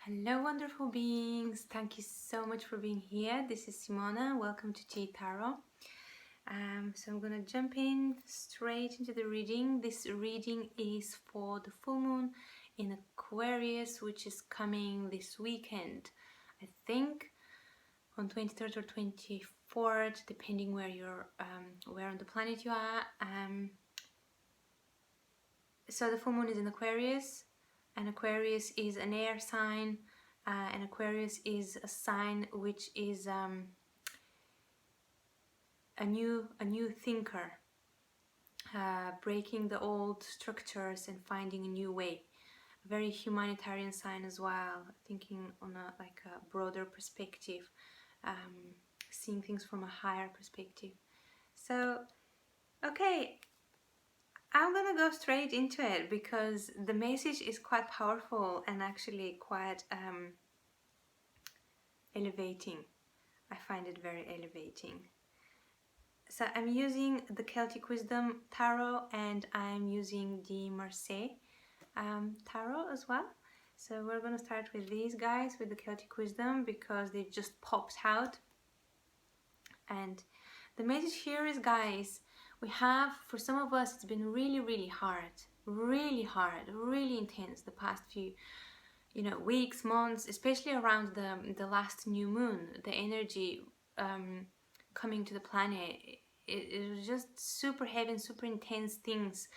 Hello, wonderful beings. Thank you so much for being here. This is Simona. Welcome to Chi Tarot. So I'm going to jump in straight into the reading. This reading is for the full moon in Aquarius, which is coming this weekend. I think on 23rd or 24th, depending where on the planet you are. So the full moon is in Aquarius, and Aquarius is an air sign, and Aquarius is a sign which is a new thinker, breaking the old structures and finding a new way. A very humanitarian sign as well, thinking on a broader perspective, seeing things from a higher perspective. So, okay, I'm gonna go straight into it because the message is quite powerful and actually quite elevating. I find it very elevating. So I'm using the Celtic Wisdom Tarot and I'm using the Marseille Tarot as well. So we're gonna start with these guys, with the Celtic Wisdom, because they just popped out. And the message here is, guys, we have, for some of us, it's been really hard, really intense the past few weeks, months, especially around the last new moon. The energy coming to the planet, it was just super heavy and super intense things.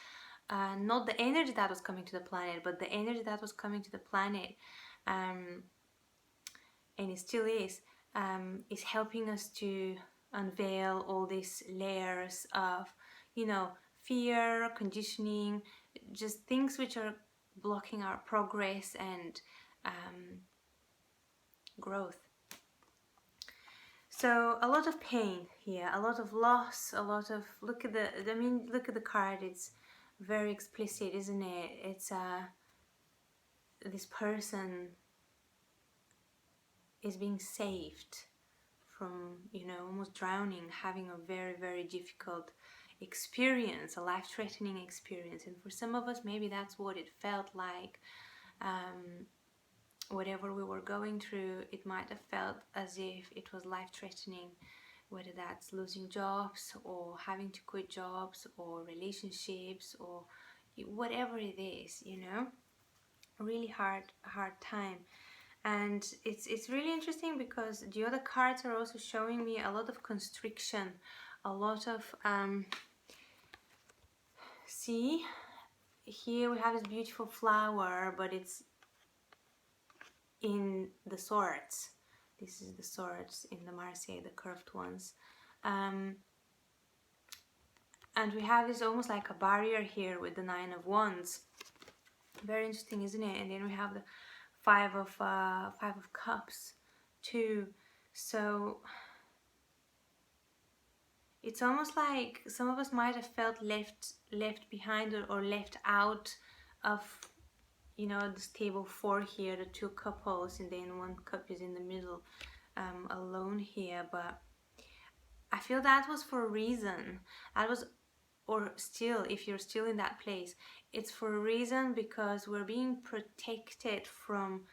Not the energy that was coming to the planet, but the energy that was coming to the planet, and it still is helping us to unveil all these layers of fear, conditioning, just things which are blocking our progress and growth. So a lot of pain here, a lot of loss, a lot of, look at the card. It's very explicit, isn't it? It's this person is being saved from almost drowning, having a very difficult experience, a life-threatening experience. And for some of us, maybe that's what it felt like. Whatever we were going through, it might have felt as if it was life-threatening, whether that's losing jobs or having to quit jobs or relationships or whatever it is, really hard time. And it's really interesting because the other cards are also showing me a lot of constriction, a lot of see, here we have this beautiful flower, but it's in the swords. This is the swords in the Marseille, the curved ones. And we have this almost like a barrier here with the 9 of Wands. Very interesting, isn't it? And then we have the Five of Cups too. So it's almost like some of us might have felt left behind or left out of this table 4 here, the 2 couples, and then 1 cup is in the middle, alone here. But I feel that was for a reason. That was, or still, if you're still in that place, it's for a reason, because we're being protected from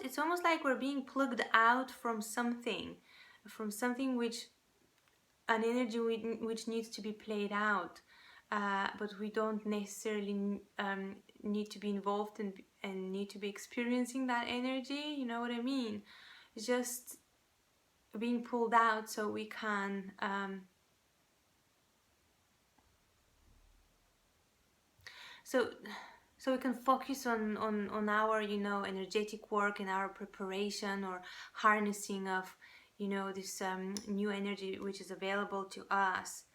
it's almost like we're being plugged out from something which, an energy which needs to be played out, but we don't necessarily need to be involved and need to be experiencing that energy. You know what I mean? It's just being pulled out so we can so we can focus on our energetic work and our preparation or harnessing of this new energy which is available to us.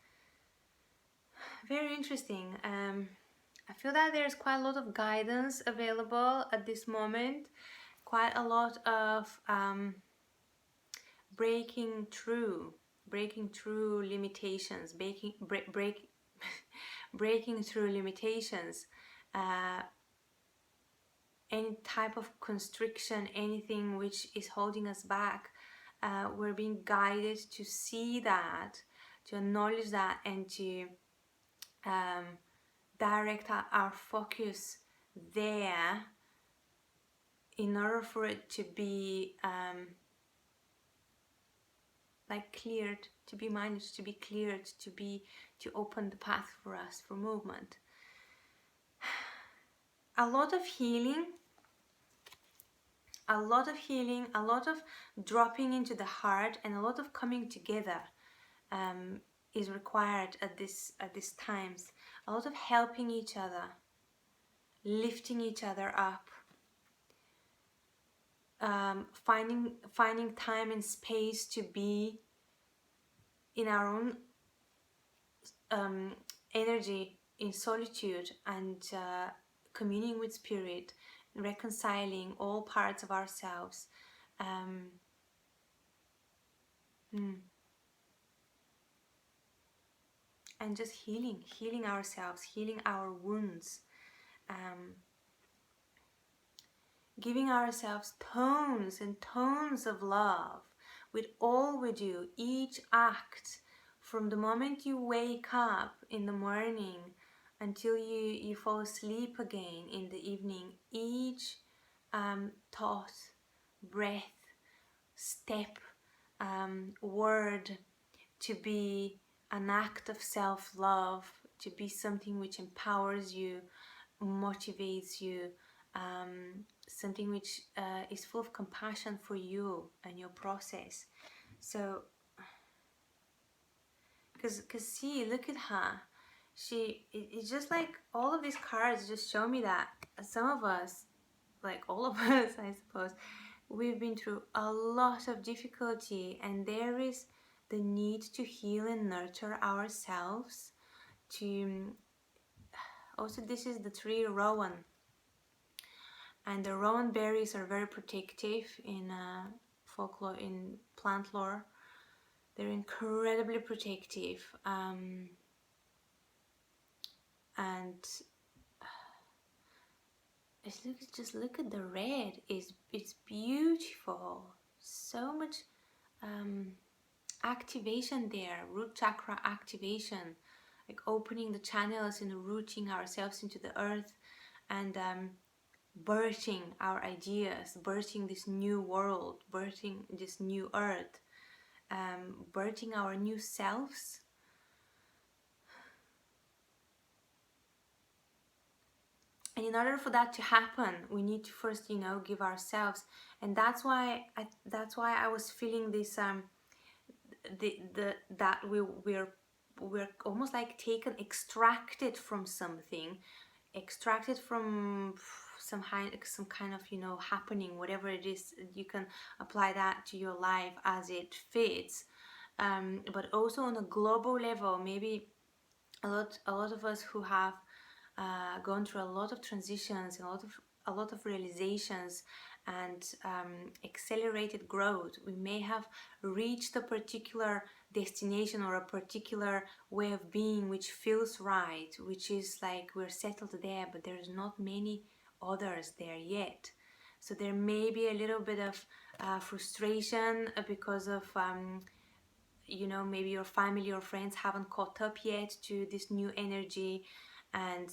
Very interesting. I feel that there's quite a lot of guidance available at this moment, quite a lot of breaking through limitations, breaking through limitations, any type of constriction, anything which is holding us back. We're being guided to see that, to acknowledge that, and to direct our focus there, in order for it to be like cleared, to be managed, to be cleared, to open the path for us for movement. A lot of healing, a lot of dropping into the heart, and a lot of coming together is required at this times. A lot of helping each other, lifting each other up, finding time and space to be in our own energy, in solitude, and communing with spirit, reconciling all parts of ourselves. And just healing ourselves, healing our wounds, giving ourselves tons and tons of love with all we do, each act, from the moment you wake up in the morning until you fall asleep again in the evening. Each thought, breath, step, word, to be an act of self-love, to be something which empowers you, motivates you, something which is full of compassion for you and your process. So, because see, look at her. It's just like all of these cards just show me that some of us, like all of us, I suppose, we've been through a lot of difficulty, and there is the need to heal and nurture ourselves. To also, this is the tree Rowan, and the rowan berries are very protective in folklore, in plant lore. They're incredibly protective, and just look at the red. It's beautiful. So much activation there, root chakra activation, like opening the channels and rooting ourselves into the earth, and birthing our ideas, birthing this new world, birthing this new earth, birthing our new selves. And in order for that to happen, we need to first, give ourselves. And that's why I was feeling this that we're almost like extracted from something, extracted from some kind of happening, whatever it is. You can apply that to your life as it fits, but also on a global level. Maybe a lot of us who have gone through a lot of transitions and a lot of realizations and accelerated growth, we may have reached a particular destination or a particular way of being which feels right, which is like we're settled there, but there's not many others there yet. So there may be a little bit of frustration because of maybe your family or friends haven't caught up yet to this new energy, and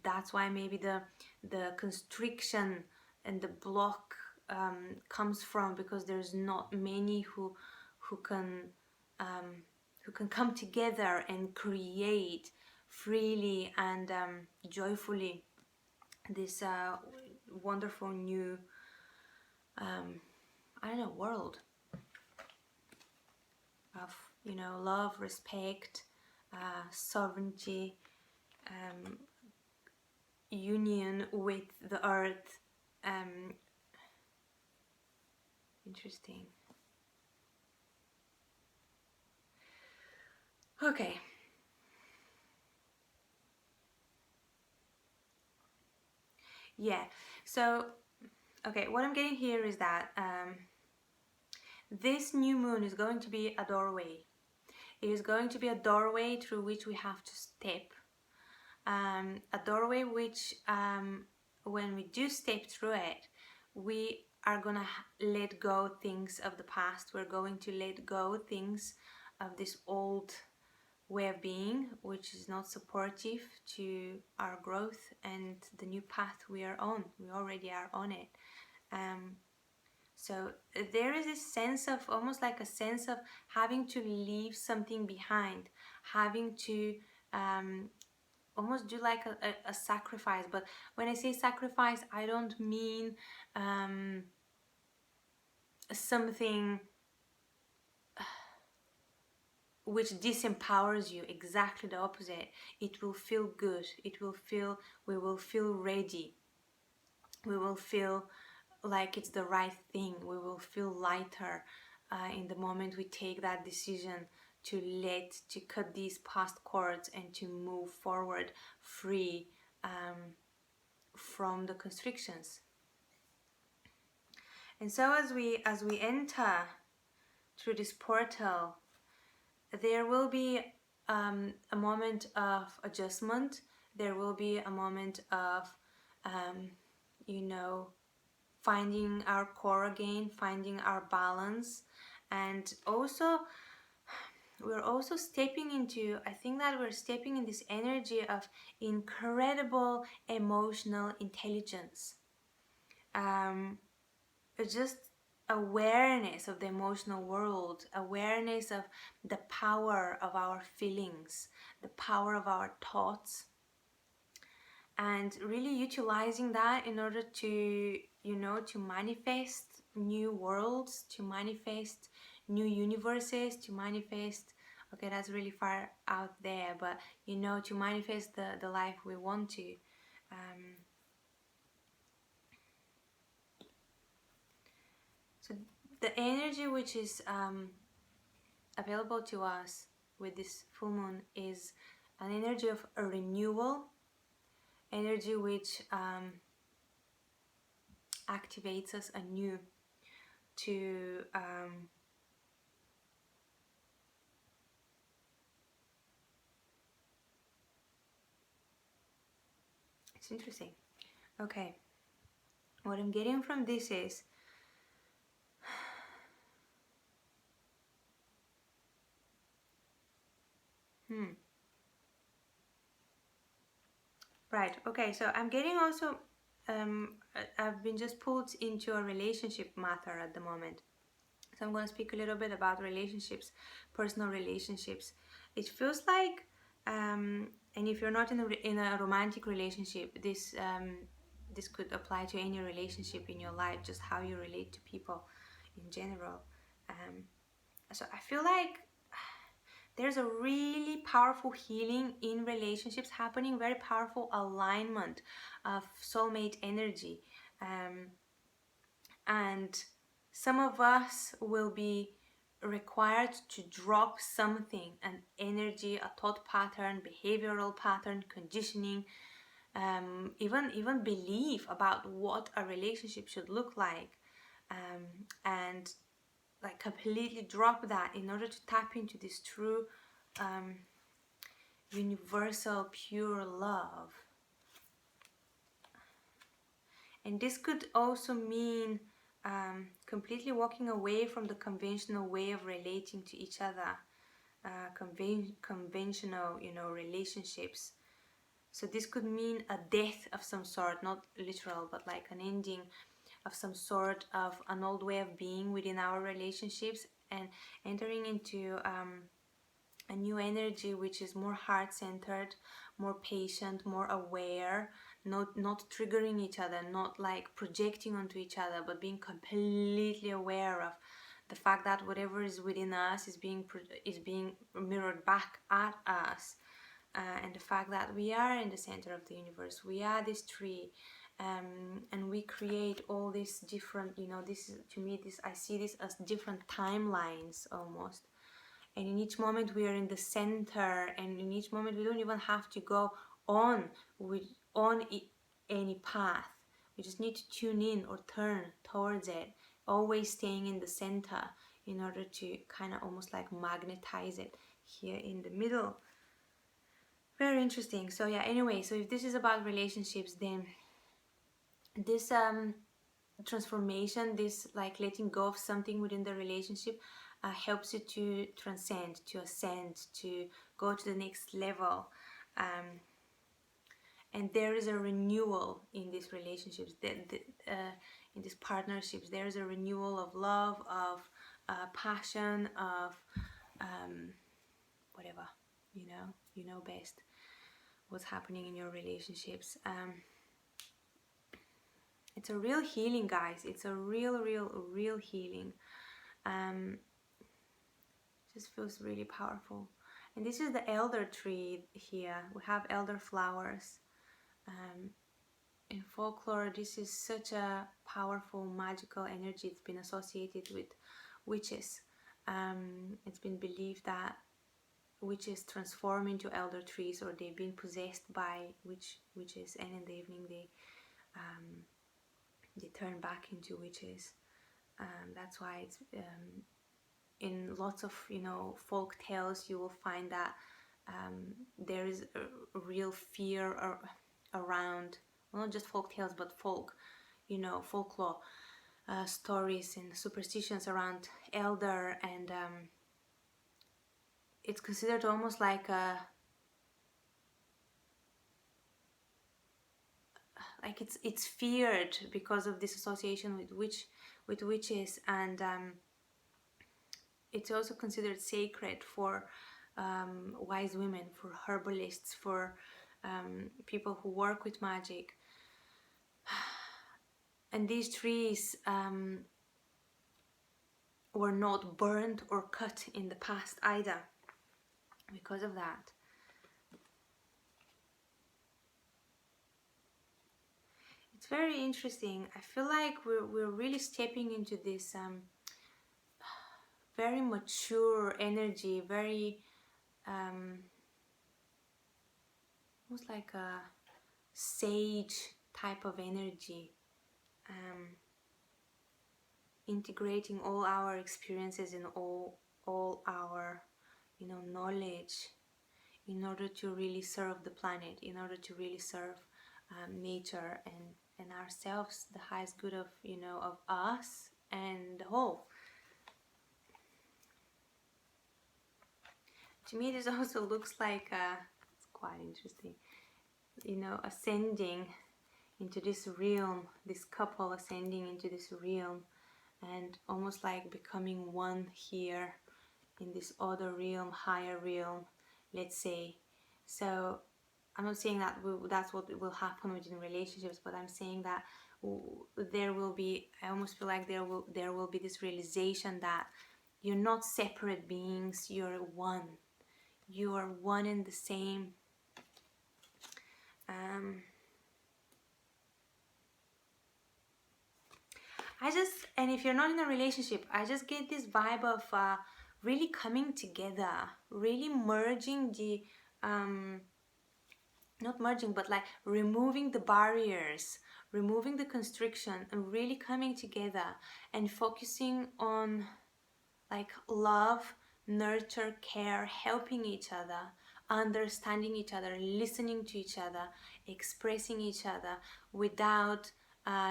that's why maybe the constriction and the block comes from, because there's not many who can come together and create freely and joyfully this wonderful new world of love, respect, sovereignty, union with the earth. Interesting. Okay. Yeah. So, okay, what I'm getting here is that this new moon is going to be a doorway. It is going to be a doorway through which we have to step. A doorway which, when we do step through it, we are gonna let go things of the past. We're going to let go things of this old way of being, which is not supportive to our growth and the new path we are on. We already are on it. So there is this sense of, almost like a sense of having to leave something behind, having to almost do like a sacrifice. But when I say sacrifice, I don't mean something which disempowers you. Exactly the opposite. It will feel good. It will feel, we will feel ready. We will feel like it's the right thing. We will feel lighter in the moment we take that decision to cut these past cords and to move forward free from the constrictions. And so as we enter through this portal, there will be a moment of adjustment. There will be a moment of you know, finding our core again, finding our balance. And also we're also stepping into, I think that we're stepping in this energy of incredible emotional intelligence, just awareness of the emotional world, awareness of the power of our feelings, the power of our thoughts, and really utilizing that in order to, you know, to manifest new worlds, to manifest new universes, to manifest, okay, that's really far out there, but you know, to manifest the life we want to. So the energy which is available to us with this full moon is an energy of a renewal, energy which activates us anew to it's interesting. Okay, what I'm getting from this is right, okay, so I'm getting also I've been just pulled into a relationship matter at the moment. So I'm going to speak a little bit about relationships, personal relationships. It feels like, and if you're not in a romantic relationship, this could apply to any relationship in your life, just how you relate to people in general. So I feel like there's a really powerful healing in relationships happening, very powerful alignment of soulmate energy. And some of us will be required to drop something, an energy, a thought pattern, behavioral pattern, conditioning, even belief about what a relationship should look like, and like completely drop that in order to tap into this true universal pure love. And this could also mean completely walking away from the conventional way of relating to each other, conventional, you know, relationships. So this could mean a death of some sort, not literal, but like an ending of some sort of an old way of being within our relationships, and entering into a new energy which is more heart-centered, more patient, more aware, not triggering each other, not like projecting onto each other, but being completely aware of the fact that whatever is within us is being mirrored back at us, and the fact that we are in the center of the universe, we are this tree, and we create all these different, you know, this is, to me, this, I see this as different timelines almost. And in each moment we are in the center, and in each moment we don't even have to go on any path. We just need to tune in or turn towards it, always staying in the center in order to kind of almost like magnetize it here in the middle. Very interesting. So yeah, anyway, so if this is about relationships, then this transformation, this like letting go of something within the relationship, helps you to transcend, to ascend, to go to the next level. and there is a renewal in these relationships, in these partnerships. There is a renewal of love, of passion, of whatever, you know best what's happening in your relationships. It's a real healing, guys. It's a real healing. Just feels really powerful. And this is the elder tree here. We have elder flowers. In folklore, this is such a powerful, magical energy. It's been associated with witches. It's been believed that witches transform into elder trees, or they've been possessed by witches, and in the evening they turn back into witches. That's why it's in lots of folk tales you will find that there is a real fear around, well, not just folk tales, but folklore stories and superstitions around elder, and it's considered almost like it's feared because of this association with witches, and it's also considered sacred for wise women, for herbalists, for people who work with magic. And these trees were not burned or cut in the past either because of that. It's very interesting. I feel like we're really stepping into this very mature energy, very almost like a sage type of energy, integrating all our experiences and all our knowledge in order to really serve the planet, in order to really serve nature and ourselves, the highest good of of us and the whole. To me, this also looks like it's quite interesting, ascending into this realm, this couple ascending into this realm, and almost like becoming one here in this other realm, higher realm, let's say. So I'm not saying that that's what will happen within relationships, but I'm saying that there will be, I almost feel like there will be this realization that you're not separate beings, you're one. You are one and the same. And if you're not in a relationship, I just get this vibe of really coming together, really merging the not merging, but like removing the barriers, removing the constriction, and really coming together and focusing on like love, nurture, care, helping each other, understanding each other, listening to each other, expressing each other without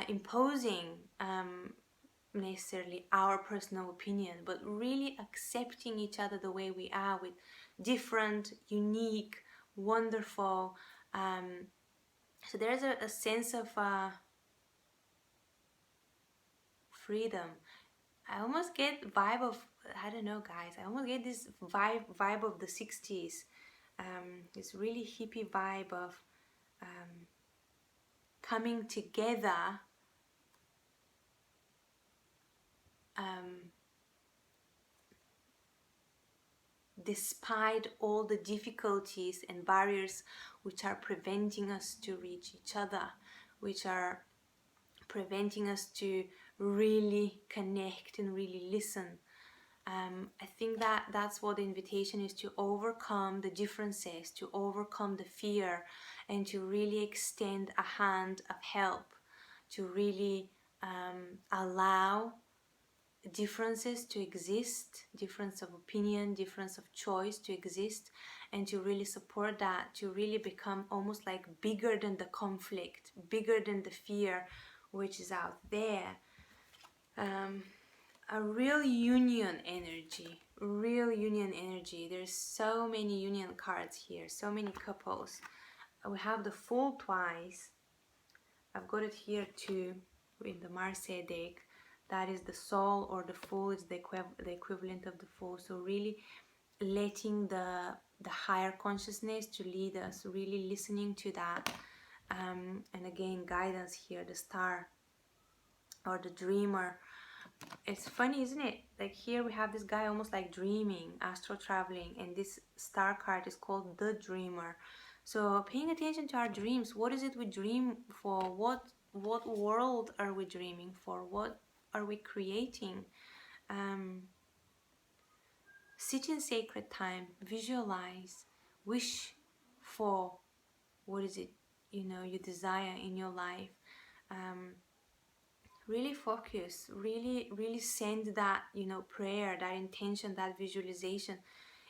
imposing necessarily our personal opinion, but really accepting each other the way we are, with different, unique, wonderful. So there's a sense of freedom. I almost get vibe of, I don't know, guys, I almost get this vibe of the 60s, this really hippie vibe of coming together, despite all the difficulties and barriers which are preventing us to reach each other, which are preventing us to really connect and really listen. I think that that's what the invitation is, to overcome the differences, to overcome the fear, and to really extend a hand of help, to really allow differences to exist, difference of opinion, difference of choice to exist, and to really support that, to really become almost like bigger than the conflict, bigger than the fear which is out there. A real union energy, real union energy. There's so many union cards here, so many couples. We have the Fool twice. I've got it here too in the Marseille deck. That is the Soul, or the Fool is the equivalent of the Fool. So really letting the higher consciousness to lead us, really listening to that. And again, guidance here, the Star or the Dreamer. It's funny, isn't it? Like here we have this guy almost like dreaming, astral traveling, and this Star card is called the Dreamer. So paying attention to our dreams. What is it we dream for? What world are we dreaming for? What are we creating? Sit in sacred time, visualize, wish for what is it, you know, you desire in your life. Really focus, really send that, you know, prayer, that intention, that visualization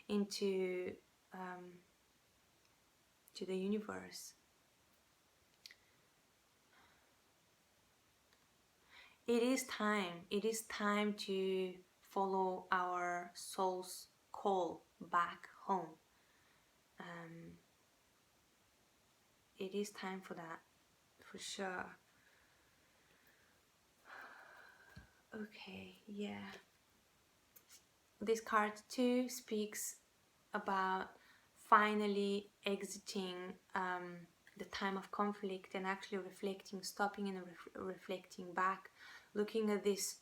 into to the universe. It is time to follow our soul's call back home. It is time for that, for sure. Okay, yeah. This card too speaks about finally exiting the time of conflict and actually reflecting, stopping and reflecting back, looking at this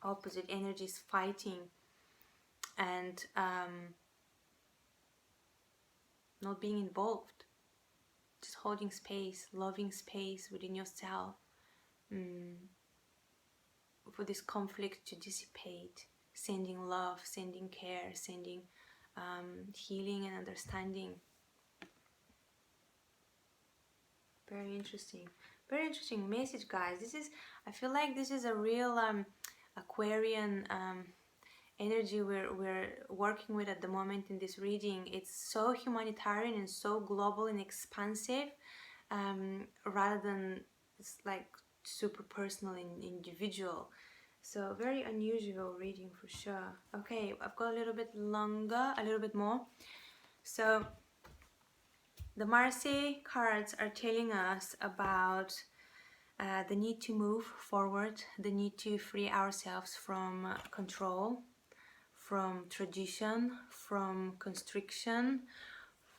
opposite energies fighting, and not being involved, just holding space, loving space within yourself, for this conflict to dissipate, sending love, sending care, sending healing and understanding. Very interesting message, guys. I feel like this is a real Aquarian energy we're working with at the moment in this reading. It's so humanitarian and so global and expansive, rather than it's like super personal and individual. So very unusual reading for sure. Okay, I've got a little bit more. So the Marseille cards are telling us about the need to move forward, the need to free ourselves from control, from tradition, from constriction,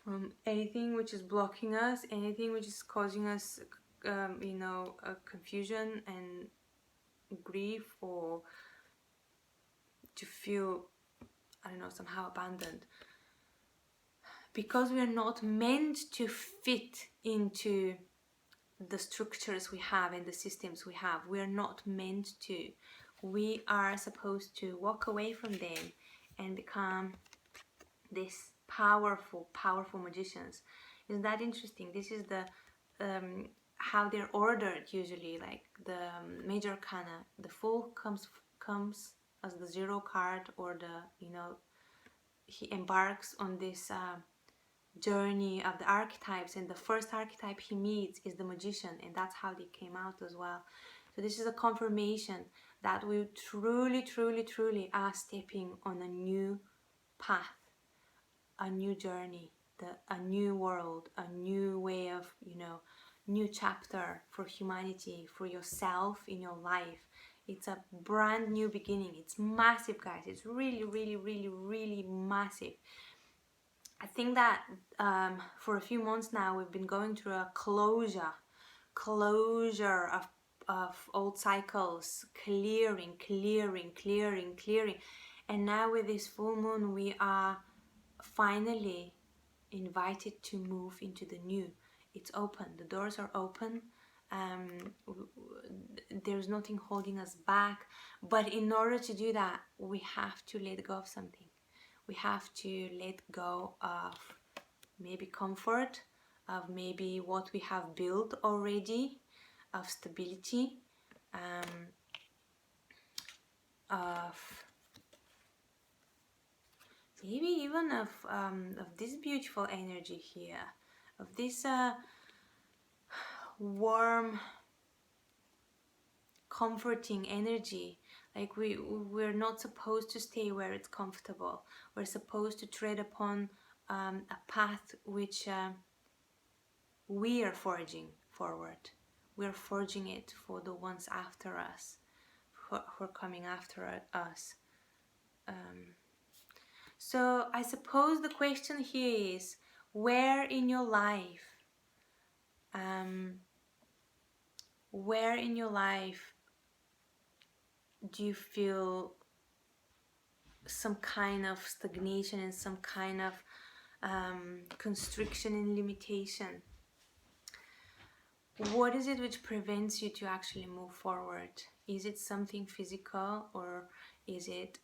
from anything which is blocking us, anything which is causing us, confusion and grief, or to feel, I don't know, somehow abandoned. Because we are not meant to fit into the structures we have and the systems we have. We are not meant to. We are supposed to walk away from them and become this powerful magicians. Isn't that interesting? This is the how they're ordered usually, like the major arcana. The Fool comes as the 0 card, or the, he embarks on this journey of the archetypes, and the first archetype he meets is the Magician, and that's how they came out as well. So this is a confirmation that we truly are stepping on a new path, a new journey, a new world, a new way of, new chapter for humanity, for yourself in your life. It's a brand new beginning. It's massive, guys. It's really massive. I think that for a few months now we've been going through a closure of old cycles, clearing, and now with this full moon we are finally invited to move into the new. It's open, the doors are open. There's nothing holding us back, but in order to do that we have to let go of something. We have to let go of maybe comfort, of maybe what we have built already, of stability, of maybe even of this beautiful energy here, of this warm, comforting energy. Like we're not supposed to stay where it's comfortable. We're supposed to tread upon a path which we are forging forward. We are forging it for the ones after us, who are coming after us. So I suppose the question here is, where in your life, where in your life do you feel some kind of stagnation and some kind of constriction and limitation? What is it which prevents you to actually move forward? Is it something physical, or is it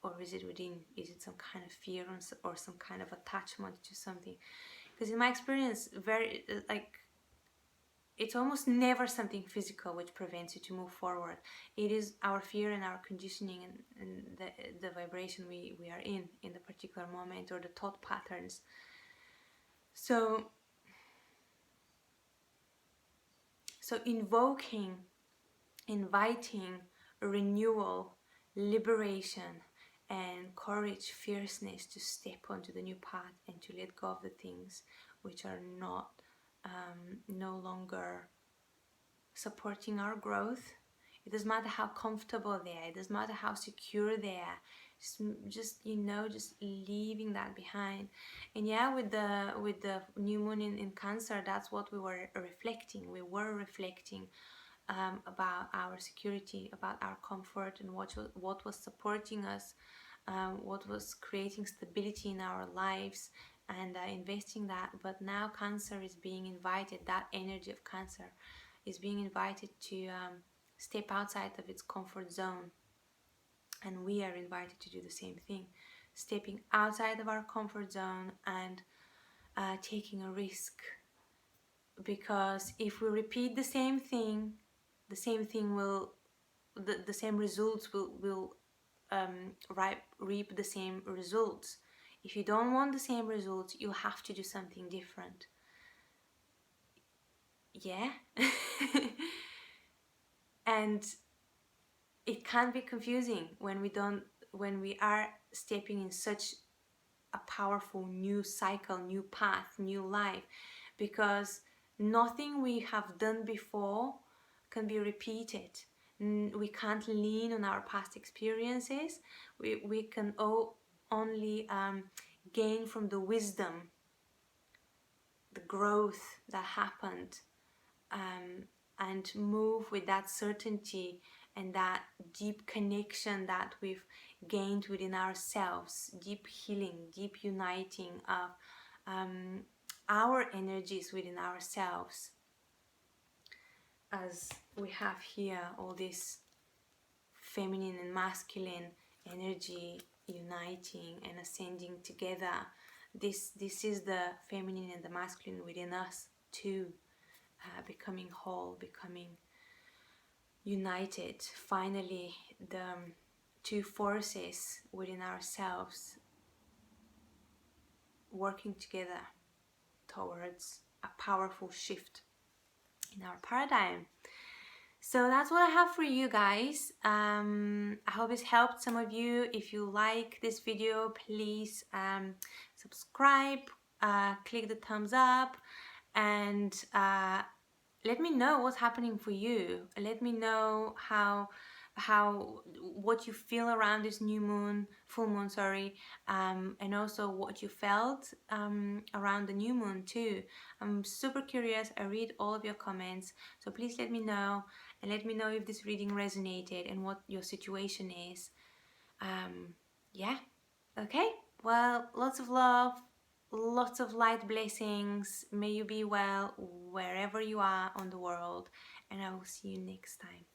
within? Is it some kind of fear or some kind of attachment to something? Because in my experience, very it's almost never something physical which prevents you to move forward. It is our fear and our conditioning and the vibration we are in the particular moment, or the thought patterns. So inviting renewal, liberation, and courage, fierceness to step onto the new path and to let go of the things which are not no longer supporting our growth. It doesn't matter how comfortable they are, it doesn't matter how secure they are, just leaving that behind. And yeah, with the new moon in Cancer, that's what we were reflecting. About our security, about our comfort, and what was supporting us, what was creating stability in our lives, and investing that. But now Cancer is being invited, that energy of Cancer is being invited to step outside of its comfort zone. And we are invited to do the same thing, stepping outside of our comfort zone and taking a risk. Because if we repeat the same thing will, the same results will reap the same results. If you don't want the same results, you have to do something different. Yeah. And it can be confusing when we are stepping in such a powerful new cycle, new path, new life, because nothing we have done before can be repeated. We can't lean on our past experiences. We can only gain from the wisdom, the growth that happened, and move with that certainty and that deep connection that we've gained within ourselves, deep healing, deep uniting of our energies within ourselves. As we have here all this feminine and masculine energy uniting and ascending together. This is the feminine and the masculine within us too, becoming whole, becoming united. Finally, the two forces within ourselves working together towards a powerful shift in our paradigm. So that's what I have for you guys. I hope it's helped some of you. If you like this video, please subscribe, click the thumbs up, and let me know what's happening for you. Let me know what you feel around this full moon, and also what you felt around the new moon too. I'm super curious. I read all of your comments, so please let me know, and let me know if this reading resonated and what your situation is. Yeah, okay, well, lots of love, lots of light blessings. May you be well wherever you are on the world, and I will see you next time.